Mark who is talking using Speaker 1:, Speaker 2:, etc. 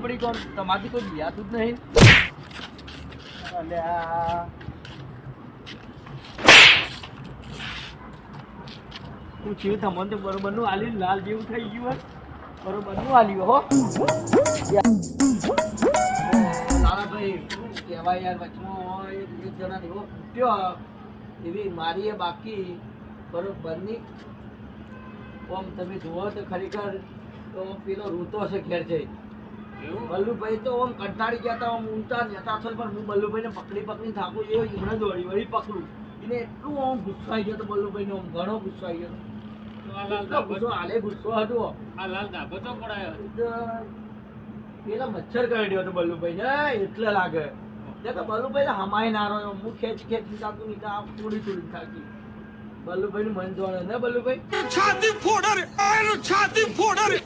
Speaker 1: પડી કોણ તમારથી કોઈ બિયાતું જ નહીં અલ્યા હું થયું તમને તો બરોબર નું આલ્યું લાલ જેવું થઈ ગયું હોય બરોબર નું આલ્યું હો લાલાભાઈ કહેવાય યાર વચમાં એક જણા એવો ફૂટ્યો એવી મારી એ બાકી બરોબરની આમ તમે જુઓ તો ખરેખર તો પેલો રૂતો હશે ઘેર જઈ બલ્લુભાઈ તો આમ કંટાળી ગયા હતા આમ ઊંચા નેતા છો પણ હું બલ્લુભાઈને પકડી થાકું એ હમણાં દોડી વળી પકડું એને એટલું આમ ગુસ્સો આવી ગયો તો બલ્લુભાઈને આમ ઘણો ગુસ્સો આવી ગયો ગુસ્સો હતો પેલા મચ્છર કરડ્યો હતો બલ્લુભાઈ ને એટલે લાગે તો બલ્લુભાઈ હમાય ના રહ્યો હું ખેંચ થાકું નહીં થોડી થાકી બલ્લુભાઈ નું મન જોડે ને બલ્લુભાઈ છાતી ફોડા રે